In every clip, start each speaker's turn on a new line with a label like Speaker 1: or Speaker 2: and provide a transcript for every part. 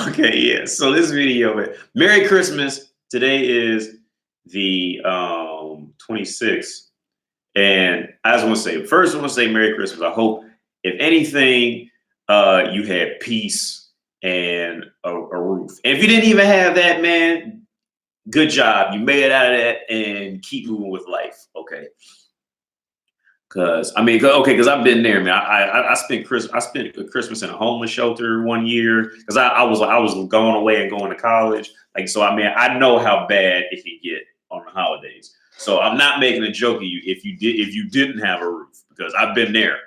Speaker 1: Okay, yeah. So this video, Merry Christmas. Today is the 26th. And I just want to say, first, I want to say Merry Christmas. I hope, if anything, you had peace and a roof. And if you didn't even have that, man, good job. You made it out of that and keep moving with life. Okay. Cause I mean, okay, because I've been there, man. I spent Christmas in a homeless shelter one year because I was going away and going to college. Like, so I mean, I know how bad it can get on the holidays. So I'm not making a joke of you if you didn't have a roof, because I've been there.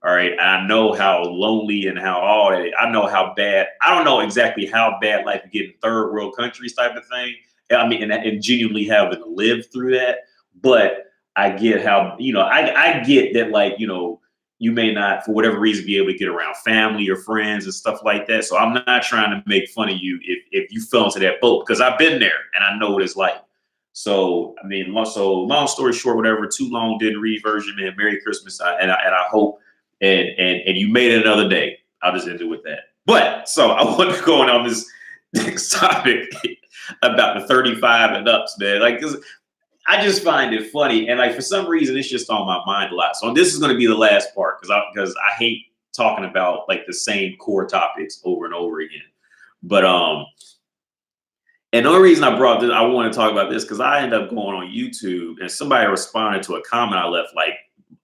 Speaker 1: All right, and I know how lonely and how all that. I know how bad. I don't know exactly how bad life can get in third world countries type of thing. I mean, and genuinely having lived through that, but I get how, I get that, like, you may not, for whatever reason, be able to get around family or friends and stuff like that. So I'm not trying to make fun of you if you fell into that boat, because I've been there and I know what it's like. So, I mean, so long story short, whatever, too long didn't read version, man. Merry Christmas. And I hope, and you made it another day. I'll just end it with that. But so I want to go on this next topic about the 35 and ups, man. Like, 'cause I just find it funny, and like for some reason, it's just on my mind a lot. So this is going to be the last part because I hate talking about like the same core topics over and over again. But and the only reason I brought this, I want to talk about this because I ended up going on YouTube and somebody responded to a comment I left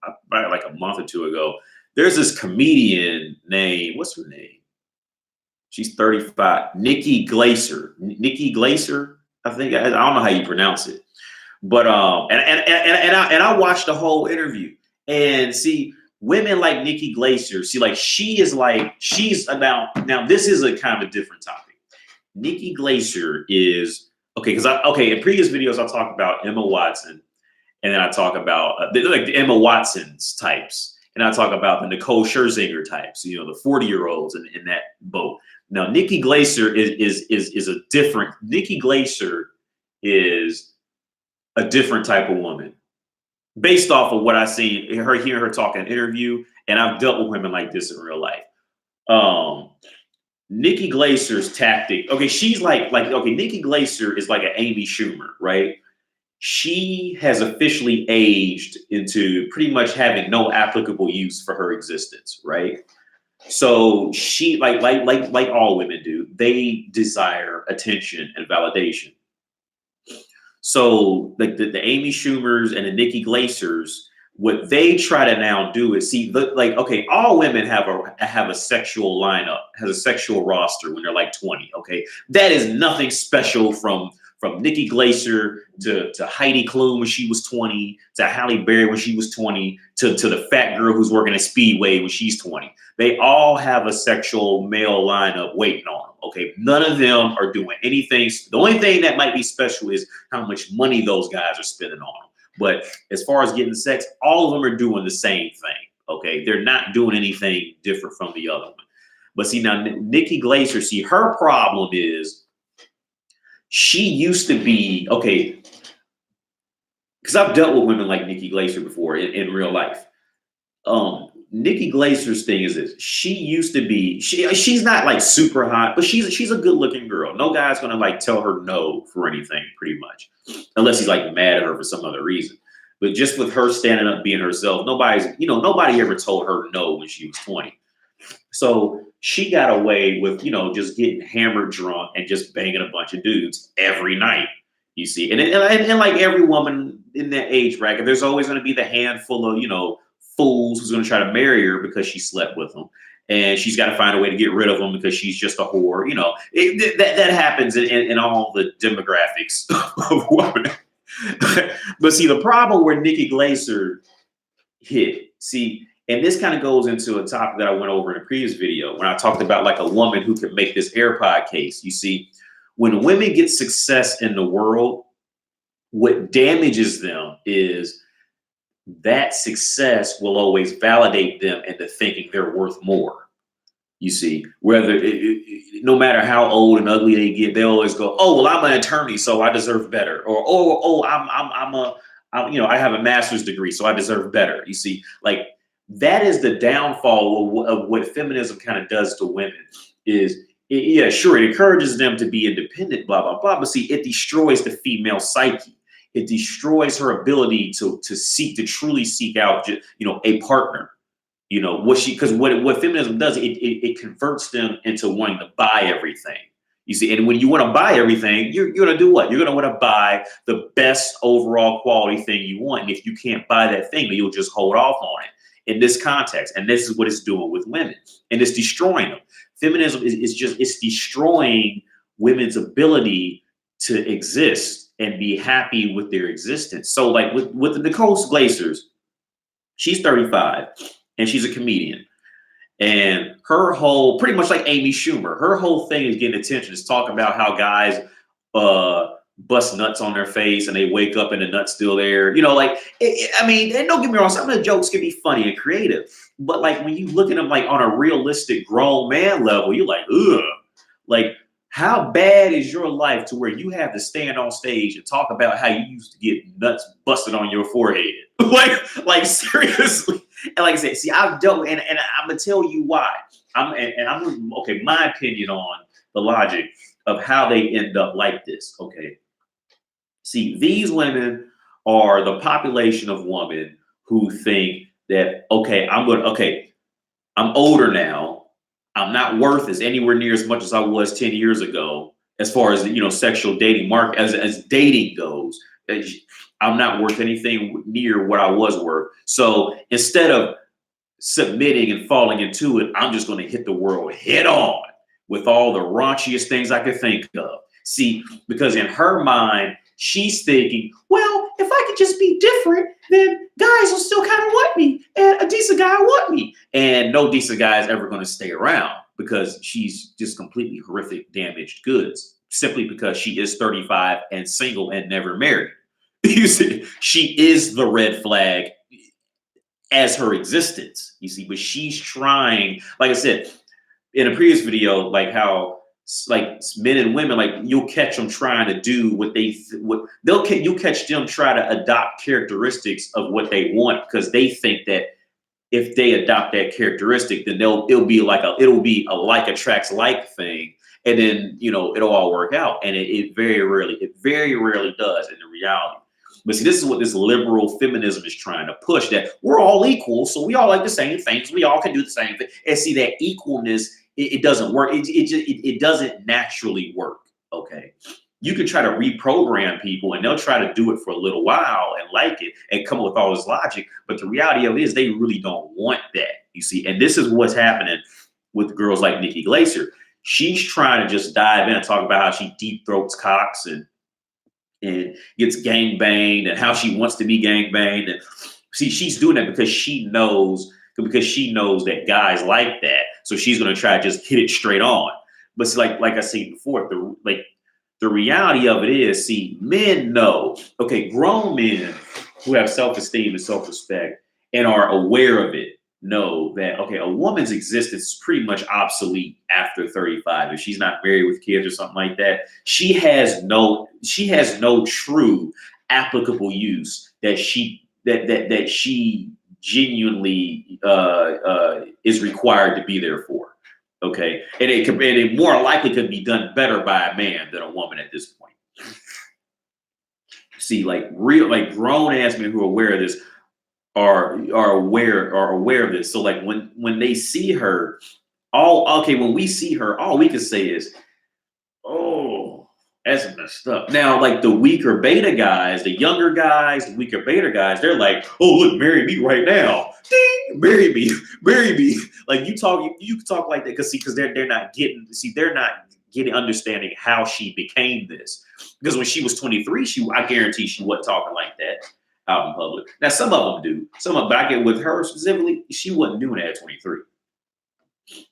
Speaker 1: about like a month or two ago. There's this comedian named, what's her name? She's 35, Nikki Glaser. Nikki Glaser, I think. I don't know how you pronounce it. But I watched the whole interview, and see, women like Nikki Glaser, see, like she's now this is a kind of a different topic. Nikki Glaser is okay because in previous videos I talk about Emma Watson, and then I talk about like the Emma Watson's types, and I talk about the Nicole Scherzinger types, the 40-year-olds in that boat. Now Nikki Glaser is a different. Nikki Glaser is a different type of woman based off of what I see hearing her talk in an interview. And I've dealt with women like this in real life. Nikki Glaser's tactic. Okay. She's okay. Nikki Glaser is like an Amy Schumer, right? She has officially aged into pretty much having no applicable use for her existence. Right. So she like all women do, they desire attention and validation. So like the Amy Schumers and the Nikki Glacers, what they try to now do is okay, all women have a sexual lineup, has a sexual roster when they're like 20. Okay, that is nothing special from Nikki Glaser to Heidi Klum when she was 20, to Halle Berry when she was 20, to the fat girl who's working at Speedway when she's 20. They all have a sexual male lineup waiting on them. Okay, none of them are doing anything. The only thing that might be special is how much money those guys are spending on them. But as far as getting sex, all of them are doing the same thing. Okay, they're not doing anything different from the other one. But see, now Nikki Glaser, see, her problem is she used to be, okay, because I've dealt with women like Nikki Glaser before in real life. Nikki Glaser's thing is this: she used to be, she's not like super hot, but she's a good looking girl. No guy's gonna like tell her no for anything, pretty much, unless he's like mad at her for some other reason. But just with her standing up being herself, nobody ever told her no when she was 20. So she got away with, just getting hammered drunk and just banging a bunch of dudes every night. You see, and like every woman in that age bracket, there's always going to be the handful of, fools who's going to try to marry her because she slept with them, and she's got to find a way to get rid of them because she's just a whore. That happens in all the demographics of women. But see, the problem where Nikki Glaser hit, see, and this kind of goes into a topic that I went over in a previous video when I talked about like a woman who could make this AirPod case. You see, when women get success in the world, what damages them is that success will always validate them into thinking they're worth more. You see, no matter how old and ugly they get, they always go, "Oh, well, I'm an attorney, so I deserve better," or I have a master's degree, so I deserve better. You see, like that is the downfall of what feminism kind of does to women. Is yeah, sure, it encourages them to be independent, blah blah blah, but see, it destroys the female psyche. It destroys her ability to truly seek out, a partner. Because what feminism does, it converts them into wanting to buy everything. You see, and when you want to buy everything, you're going to do what? You're going to want to buy the best overall quality thing you want. And if you can't buy that thing, then you'll just hold off on it in this context. And this is what it's doing with women, and it's destroying them. Feminism it's destroying women's ability to exist and be happy with their existence. So like with the Nicole Glacers, she's 35 and she's a comedian. And her whole, pretty much like Amy Schumer, her whole thing is getting attention. Is talking about how guys bust nuts on their face and they wake up and the nut's still there. I mean, and don't get me wrong, some of the jokes can be funny and creative. But like when you look at them like on a realistic grown man level, you're like, ugh. Like, how bad is your life to where you have to stand on stage and talk about how you used to get nuts busted on your forehead? like seriously. And like I said, see, I've dealt, and I'm gonna tell you why. Okay. My opinion on the logic of how they end up like this. Okay, see, these women are the population of women who think that I'm older now. I'm not worth as anywhere near as much as I was 10 years ago, as far as sexual dating market as dating goes. I'm not worth anything near what I was worth. So instead of submitting and falling into it, I'm just going to hit the world head on with all the raunchiest things I could think of. See, because in her mind, she's thinking, well, if I could just be different, then guys will still kind of want me, and a decent guy will want me. And no decent guy is ever going to stay around because she's just completely horrific, damaged goods, simply because she is 35 and single and never married. You see, she is the red flag as her existence, you see, but she's trying, like I said in a previous video, like how like men and women, like you'll catch them trying to do you'll catch them try to adopt characteristics of what they want, because they think that if they adopt that characteristic, then it'll be a like attracts like thing, and then it'll all work out. And it very rarely does in the reality. But see, this is what this liberal feminism is trying to push, that we're all equal, so we all like the same things, we all can do the same thing. And see, that equalness, it doesn't work. It doesn't naturally work. Okay, you can try to reprogram people, and they'll try to do it for a little while and like it and come up with all this logic. But the reality of it is, they really don't want that. You see, and this is what's happening with girls like Nikki Glaser. She's trying to just dive in and talk about how she deep throats cocks and gets gang banged, and how she wants to be gang banged. And see, she's doing that because she knows that guys like that. So she's going to try to just hit it straight on. But see, like I said before, the reality of it is, see, men know, okay, grown men who have self-esteem and self-respect and are aware of it know that, okay, a woman's existence is pretty much obsolete after 35. If she's not married with kids or something like that, she has no true applicable use that she genuinely is required to be there for. Okay, and it more likely could be done better by a man than a woman at this point. See, like grown ass men who are aware of this are aware of this. So like when they see her, when we see her, all we can say is, oh, that's messed up. Now, like the weaker beta guys, the younger guys, the weaker beta guys, they're like, oh, look, marry me right now. Ding, marry me. Like you talk like that because they're not getting understanding how she became this. Because when she was 23, I guarantee she wasn't talking like that out in public. Now, some of them do. But I get with her specifically, she wasn't doing that at 23.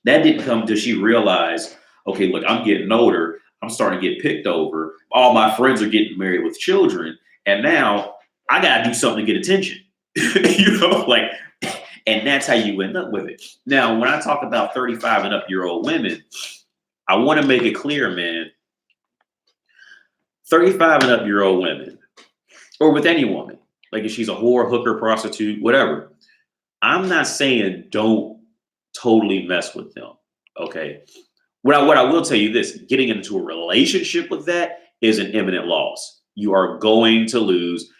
Speaker 1: That didn't come until she realized, okay, look, I'm getting older. I'm starting to get picked over. All my friends are getting married with children. And now I got to do something to get attention. And that's how you end up with it. Now, when I talk about 35 and up year old women, I want to make it clear, man, 35 and up year old women, or with any woman, like if she's a whore, hooker, prostitute, whatever, I'm not saying don't totally mess with them. Okay. What I will tell you this, getting into a relationship with that is an imminent loss. You are going to lose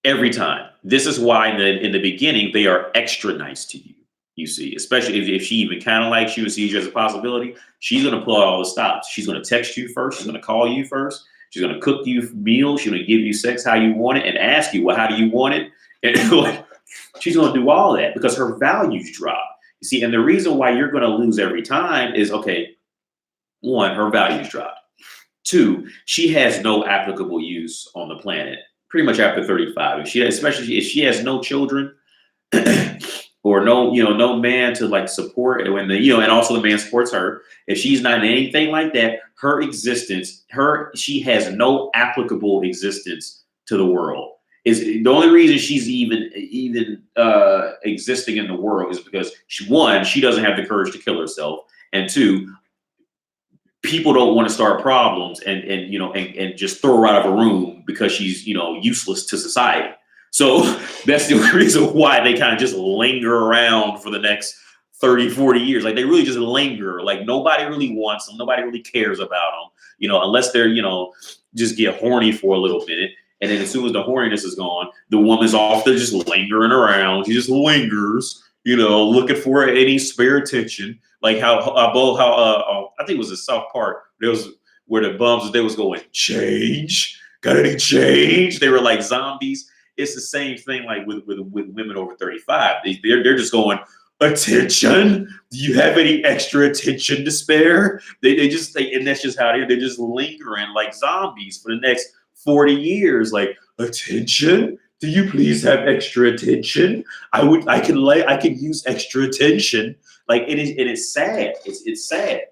Speaker 1: every time. This is why in the beginning, they are extra nice to you. You see, especially if she even kind of likes you and sees you as a possibility, she's going to pull out all the stops. She's going to text you first. She's going to call you first. She's going to cook you meals. She's going to give you sex how you want it and ask you, well, how do you want it? And like, she's going to do all that because her values drop. You see, and the reason why you're going to lose every time is, okay, one, her values drop. Two, she has no applicable use on the planet pretty much after 35. Especially if she has no children or no man to like support it when and also the man supports her. If she's not anything like that, her existence, she has no applicable existence to the world. Is the only reason she's even existing in the world is because she doesn't have the courage to kill herself, and two, people don't want to start problems and just throw her out of a room because she's useless to society. So that's the only reason why they kind of just linger around for the next 30, 40 years. Like they really just linger. Like nobody really wants them. Nobody really cares about them, unless they're, just get horny for a little bit. And then as soon as the horniness is gone, the woman's off there just lingering around. She just lingers, looking for any spare attention. Like how I think it was a South Park. There was where the bums they was going, change, got any change? They were like zombies. It's the same thing like with women over 35. They're just going, attention. Do you have any extra attention to spare? And that's just how they're just lingering like zombies for the next 40 years. Like, attention. Do you please have extra attention? I can use extra attention. Like it is sad. It's sad.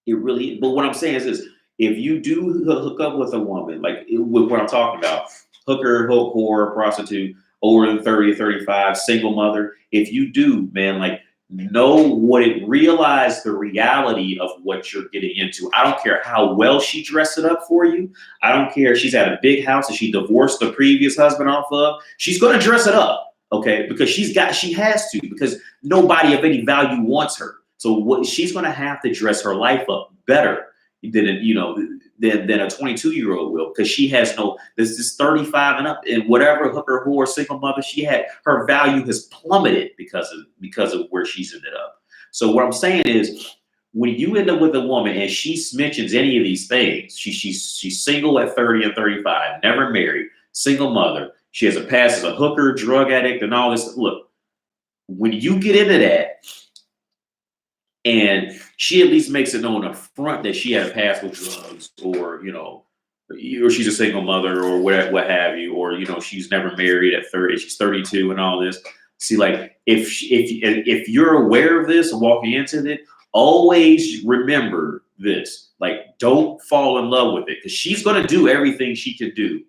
Speaker 1: It really. But what I'm saying is this: if you do hook up with a woman, like with what I'm talking about, hooker, whore, prostitute, over than 30 or 35, single mother. If you do, man, like realize the reality of what you're getting into. I don't care how well she dressed it up for you. I don't care if she's at a big house and she divorced the previous husband off of. She's going to dress it up, okay? Because she has to, because nobody of any value wants her. So she's going to have to dress her life up better than a 22-year-old will, because she has this is 35 and up, and whatever hooker, whore, single mother she had, her value has plummeted because of where she's ended up. So what I'm saying is, when you end up with a woman and she mentions any of these things, she's single at 30 and 35, never married, single mother, she has a past as a hooker, drug addict, and all this. Look, when you get into that, and she at least makes it known up front that she had a past with drugs, or or she's a single mother, or what have you, or she's never married at 30, she's 32, and all this. See, like if you're aware of this and walking into it, always remember this. Like, don't fall in love with it, because she's going to do everything she can do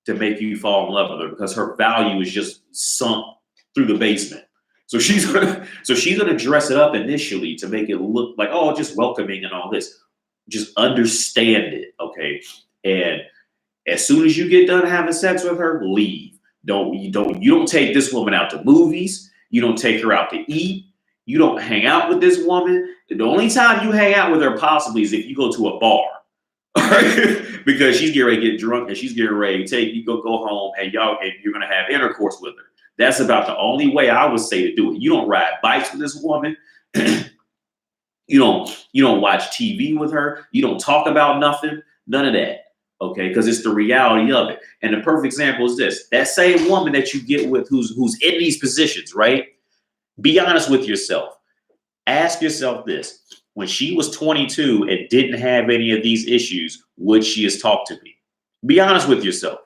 Speaker 1: to make you fall in love with her, because her value is just sunk through the basement. So she's gonna dress it up initially to make it look like, oh, just welcoming and all this. Just understand it, okay? And as soon as you get done having sex with her, leave. You don't take this woman out to movies. You don't take her out to eat. You don't hang out with this woman. The only time you hang out with her possibly is if you go to a bar, all right? Because she's getting ready to get drunk and she's getting ready to take you go home and you're gonna have intercourse with her. That's about the only way I would say to do it. You don't ride bikes with this woman. You don't watch TV with her. You don't talk about nothing. None of that. Okay, because it's the reality of it. And the perfect example is this: that same woman that you get with who's in these positions, right? Be honest with yourself. Ask yourself this: when she was 22 and didn't have any of these issues, would she have talked to me? Be honest with yourself.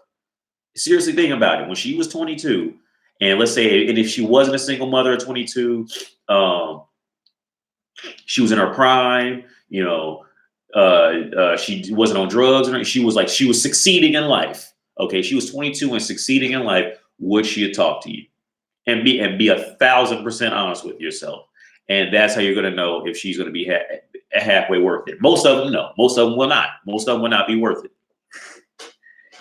Speaker 1: Seriously, think about it. When she was 22. And let's say, and if she wasn't a single mother at 22, she was in her prime, she wasn't on drugs, or she was succeeding in life. Okay, she was 22 and succeeding in life. Would she have talked to you? And be 1,000% honest with yourself. And that's how you're going to know if she's going to be halfway worth it. Most of them, no. Most of them will not. Most of them will not be worth it.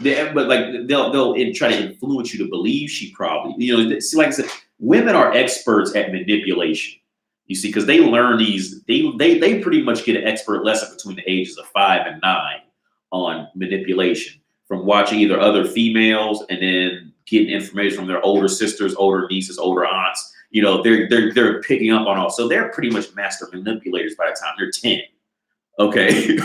Speaker 1: But like they'll try to influence you to believe she probably, see, like I said, women are experts at manipulation. You see, because they learn they pretty much get an expert lesson between the ages of 5 and 9 on manipulation from watching either other females and then getting information from their older sisters, older nieces, older aunts. They're picking up on all. So they're pretty much master manipulators by the time they're 10. Okay.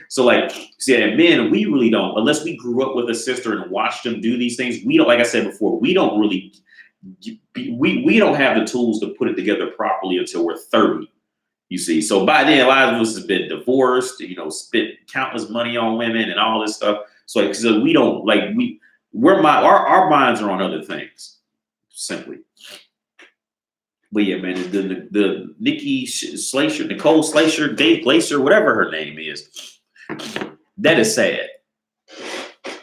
Speaker 1: So like, see, and men, we really don't, unless we grew up with a sister and watched them do these things. We don't, like I said before, we don't really, we don't have the tools to put it together properly until we're 30. You see, so by then, a lot of us have been divorced, spent countless money on women and all this stuff. So we don't our minds are on other things, simply. But yeah, man, the Nicole Slater, Dave Glacier, whatever her name is, that is sad.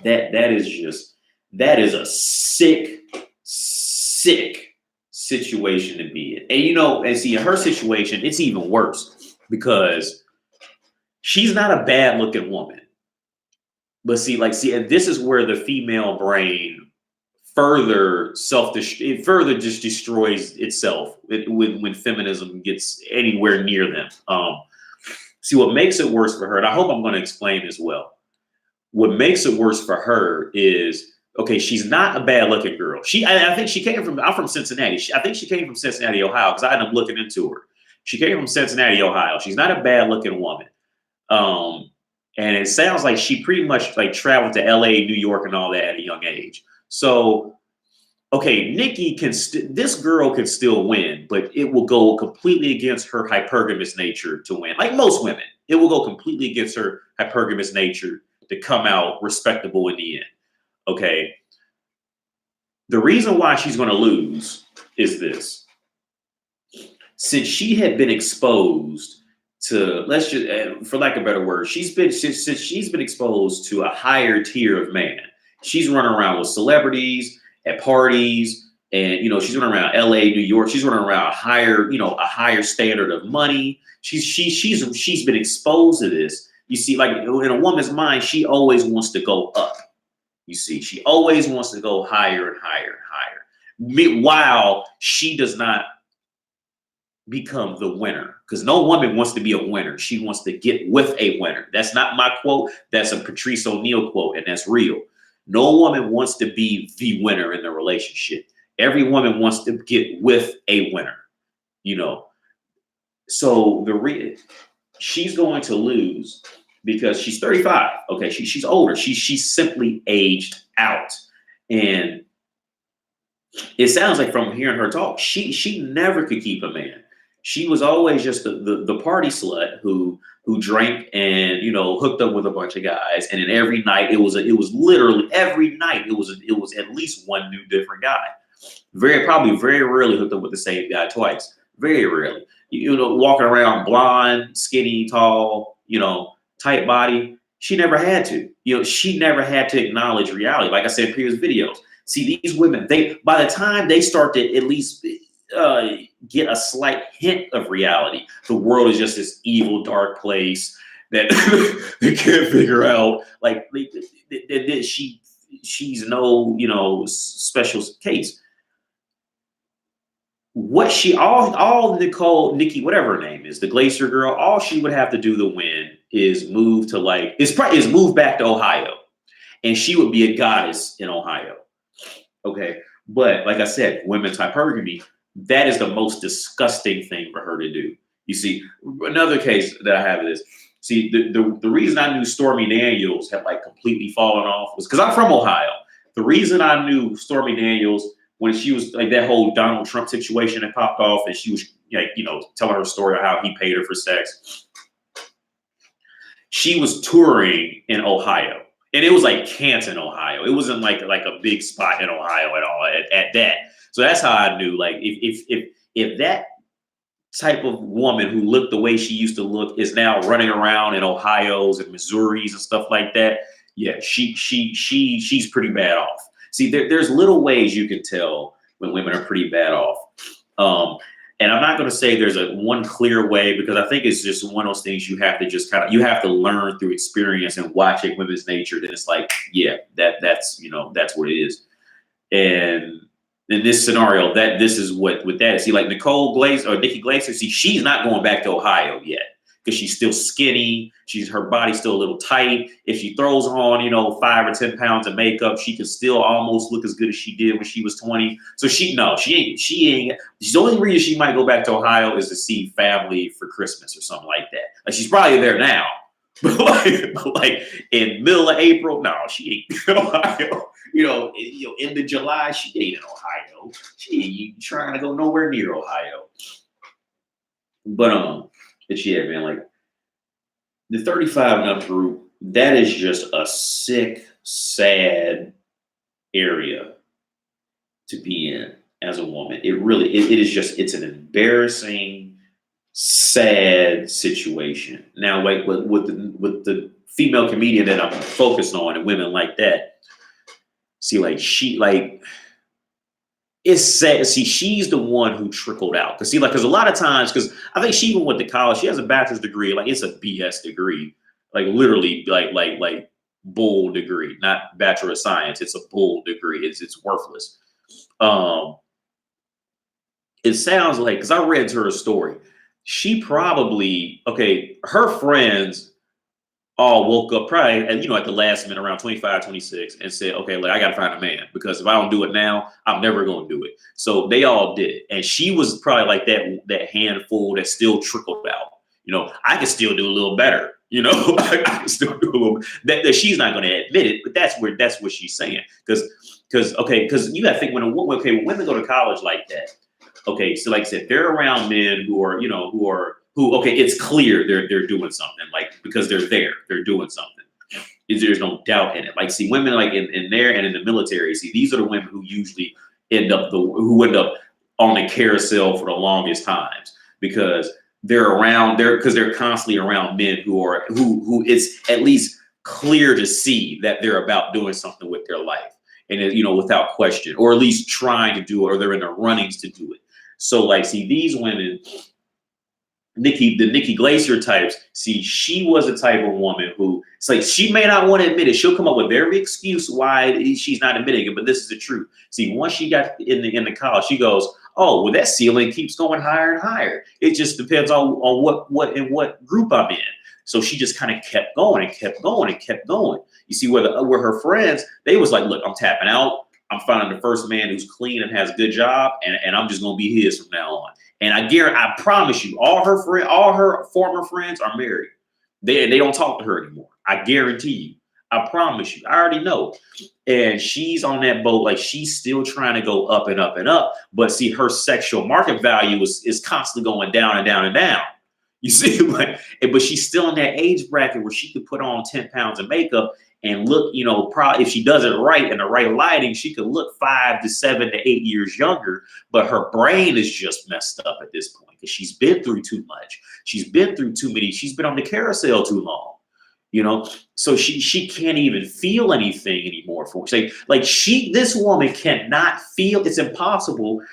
Speaker 1: That is a sick situation to be in. And see, in her situation, it's even worse because she's not a bad looking woman. But see, and this is where the female brain further just destroys itself when feminism gets anywhere near them. See, what makes it worse for her, and I hope I'm going to explain as well. What makes it worse for her is, okay, she's not a bad looking girl. I think I'm from Cincinnati. I think she came from Cincinnati, Ohio, because I ended up looking into her. She came from Cincinnati, Ohio. She's not a bad looking woman. And it sounds like she pretty much like traveled to LA, New York, and all that at a young age. So, okay, this girl can still win, but it will go completely against her hypergamous nature to win. Like most women, it will go completely against her hypergamous nature to come out respectable in the end. Okay. The reason why she's going to lose is this. Since she had been exposed to, let's just, for lack of a better word, since she's been exposed to a higher tier of man. She's running around with celebrities at parties, and she's running around LA, New York. She's running around a higher standard of money. She's been exposed to this. You see, like in a woman's mind, she always wants to go up. You see, she always wants to go higher and higher and higher. Meanwhile, she does not become the winner, because no woman wants to be a winner. She wants to get with a winner. That's not my quote. That's a Patrice O'Neal quote, and that's real. No woman wants to be the winner in the relationship. Every woman wants to get with a winner, So she's going to lose because she's 35. Okay, she's older. She's simply aged out, and it sounds like from hearing her talk, she never could keep a man. She was always just the party slut who drank and hooked up with a bunch of guys, and then every night it was literally every night it was at least one new different guy. Very rarely hooked up with the same guy twice. Very rarely. Walking around blonde, skinny, tall, tight body. She never had to. She never had to acknowledge reality. Like I said in previous videos. See, these women, by the time they start to at least get a slight hint of reality, the world is just this evil, dark place that they can't figure out. Like she's no special case. What Nikki, whatever her name is, the Glacier girl, all she would have to do to win is move back to Ohio, and she would be a goddess in Ohio. Okay, but like I said, women's hypergamy, that is the most disgusting thing for her to do. You see, another case that I have is, see, the reason I knew Stormy Daniels had like completely fallen off was because I'm from Ohio. The reason I knew Stormy Daniels, when she was like that whole Donald Trump situation that popped off, and she was telling her story of how he paid her for sex. She was touring in Ohio, and it was like Canton, Ohio. It wasn't like a big spot in Ohio at all at that. So that's how I knew, like, if that type of woman who looked the way she used to look is now running around in Ohio's and Missouri's and stuff like that, yeah, she's pretty bad off. See, there's little ways you can tell when women are pretty bad off. And I'm not going to say there's a one clear way, because I think it's just one of those things you have to just you have to learn through experience and watching women's nature. Then it's like, yeah, that's that's what it is. And in this scenario, this is what that is. See, like Nicole Glazer or Nikki Glazer, see, she's not going back to Ohio yet because she's still skinny. Her body's still a little tight. If she throws on, 5 or 10 pounds of makeup, she can still almost look as good as she did when she was 20. So she ain't. The only reason she might go back to Ohio is to see family for Christmas or something like that. Like, she's probably there now. But like in middle of April, no, she ain't in Ohio. End of July, she ain't in Ohio. She ain't trying to go nowhere near Ohio. But yeah, man, like the 35 and up group, that is just a sick, sad area to be in as a woman. It really, it is just, it's an embarrassing, sad situation. Now, like with the female comedian that I'm focused on and women like that, see, like it's sad. See, she's the one who trickled out. Because a lot of times, because I think she even went to college. She has a bachelor's degree. Like, it's a BS degree. Like, literally, like bull degree, not bachelor of science. It's a bull degree. It's worthless. It sounds like, because I read her story, she probably, her friends all woke up probably at the last minute around 25, 26 and said, okay, like, I got to find a man, because if I don't do it now, I'm never going to do it. So they all did it. And she was probably like that handful that still trickled out. I can still do a little better. I can still do a little that she's not going to admit it, but that's what she's saying. Because you got to think when women go to college like that. Okay, so like I said, they're around men who are it's clear they're doing something, like, because they're doing something. There's no doubt in it. Like, see, women like in there and in the military, see, these are the women who usually end up on the carousel for the longest times, because they're constantly around men who it's at least clear to see that they're about doing something with their life, and without question, or at least trying to do it, or they're in the runnings to do it. So, like, see, these women, the Nikki Glazer types, see, she was a type of woman who, it's like, she may not want to admit it. She'll come up with every excuse why she's not admitting it, but this is the truth. See, once she got in the college, she goes, oh, well, that ceiling keeps going higher and higher. It just depends on what group I'm in. So she just kind of kept going and kept going and kept going. You see, where her friends, they was like, look, I'm tapping out. I'm finding the first man who's clean and has a good job, and I'm just gonna be his from now on. And I promise you, all her former friends are married. They don't talk to her anymore. I guarantee you. I promise you. I already know. And she's on that boat, like, she's still trying to go up and up and up. But see, her sexual market value is constantly going down and down and down. You see, but she's still in that age bracket where she could put on 10 pounds of makeup and look, probably if she does it right in the right lighting, she could look 5 to 7 to 8 years younger. But her brain is just messed up at this point, because she's been through too much. She's been through too many. She's been on the carousel too long. So she can't even feel anything anymore. This woman cannot feel. It's impossible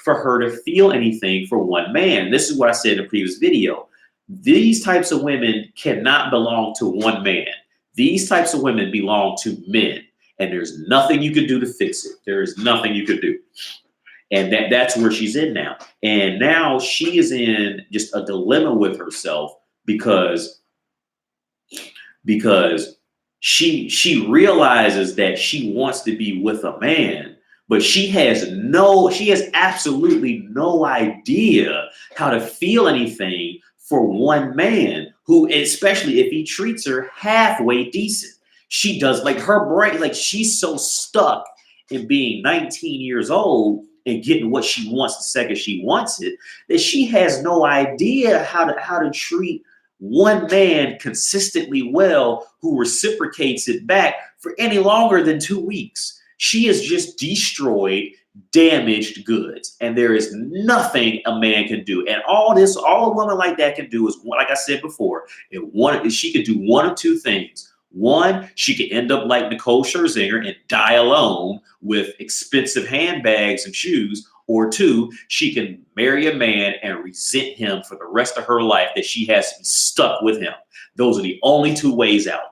Speaker 1: for her to feel anything for one man. This is what I said in the previous video. These types of women cannot belong to one man. These types of women belong to men, and there's nothing you could do to fix it. There is nothing you could do. And that's where she's in now. And now she is in just a dilemma with herself, because she realizes that she wants to be with a man, but she has absolutely no idea how to feel anything for one man, who, especially if he treats her halfway decent. She does, like, her brain, like, she's so stuck in being 19 years old and getting what she wants the second she wants it, that she has no idea how to treat one man consistently well, who reciprocates it back for any longer than 2 weeks. She has just destroyed damaged goods, and there is nothing a man can do. And all a woman like that can do is, like I said before, she could do one of two things. One, she could end up like Nicole Scherzinger and die alone with expensive handbags and shoes. Or two, she can marry a man and resent him for the rest of her life, that she has to be stuck with him. Those are the only two ways out.